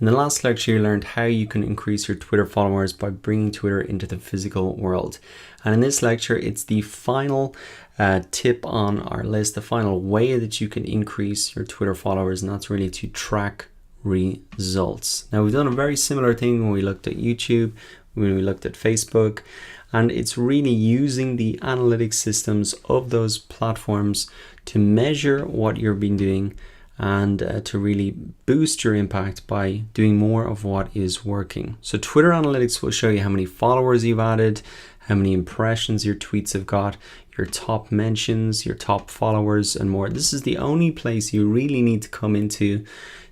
In the last lecture, you learned how you can increase your Twitter followers by bringing Twitter into the physical world. And in this lecture, it's the final tip on our list, the final way that you can increase your Twitter followers, and that's really to track results. Now, we've done a very similar thing when we looked at YouTube, when we looked at Facebook, and it's really using the analytics systems of those platforms to measure what you've been doing and to really boost your impact by doing more of what is working. So Twitter Analytics will show you how many followers you've added, how many impressions your tweets have got, your top mentions, your top followers, and more. This is the only place you really need to come into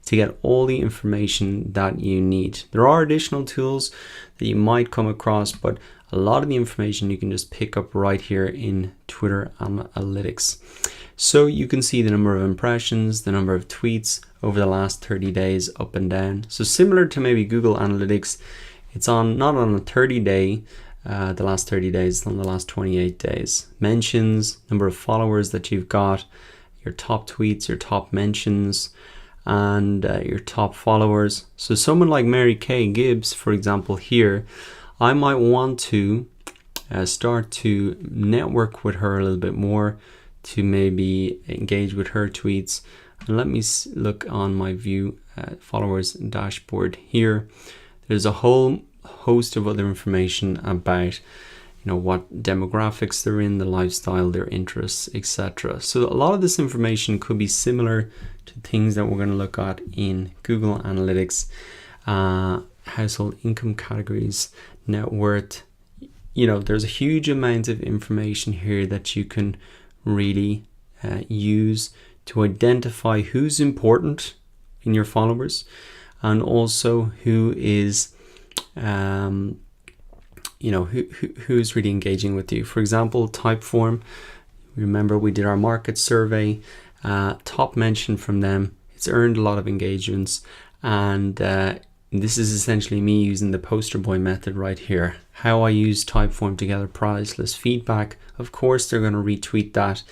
to get all the information that you need. There are additional tools that you might come across, but a lot of the information you can just pick up right here in Twitter Analytics. So you can see the number of impressions, the number of tweets over the last 30 days up and down. So similar to maybe Google Analytics, it's not on a 30-day, the last 30 days, it's on the last 28 days. Mentions, number of followers that you've got, your top tweets, your top mentions, and your top followers. So someone like Mary Kay Gibbs, for example, here, I might want to start to network with her a little bit more, to maybe engage with her tweets. And let me look on my view followers dashboard here. There's a whole host of other information about what demographics they're in, the lifestyle, their interests, etc. So a lot of this information could be similar to things that we're going to look at in Google Analytics. Household income categories, net worth. There's a huge amount of information here that you can really use to identify who's important in your followers, and also who is who's really engaging with you. For example, Typeform, remember we did our market survey, top mention from them, it's earned a lot of engagements, and this is essentially me using the poster boy method right here. How I use Typeform to gather priceless feedback. Of course, they're going to retweet that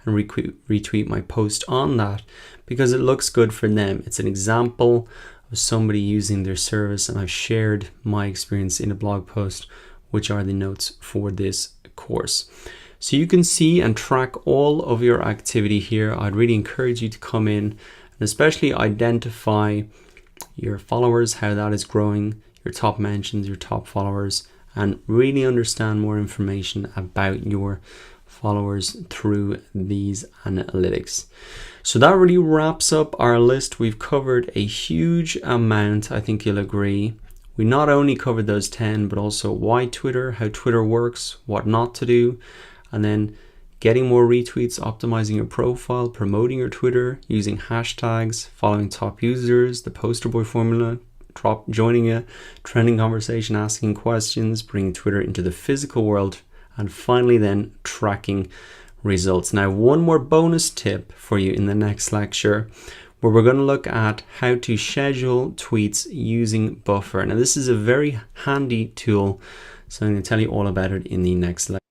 and retweet my post on that because it looks good for them. It's an example of somebody using their service, and I've shared my experience in a blog post, which are the notes for this course. So you can see and track all of your activity here. I'd really encourage you to come in and especially identify your followers, how that is growing, your top mentions, your top followers, and really understand more information about your followers through these analytics. So that really wraps up our list. We've covered a huge amount, I think you'll agree. We not only covered those 10, but also why Twitter, how Twitter works, what not to do, and then getting more retweets, optimizing your profile, promoting your Twitter, using hashtags, following top users, the poster boy formula, joining a trending conversation, asking questions, bringing Twitter into the physical world, and finally then tracking results. Now, one more bonus tip for you in the next lecture, where we're going to look at how to schedule tweets using Buffer. Now, this is a very handy tool, so I'm going to tell you all about it in the next lecture.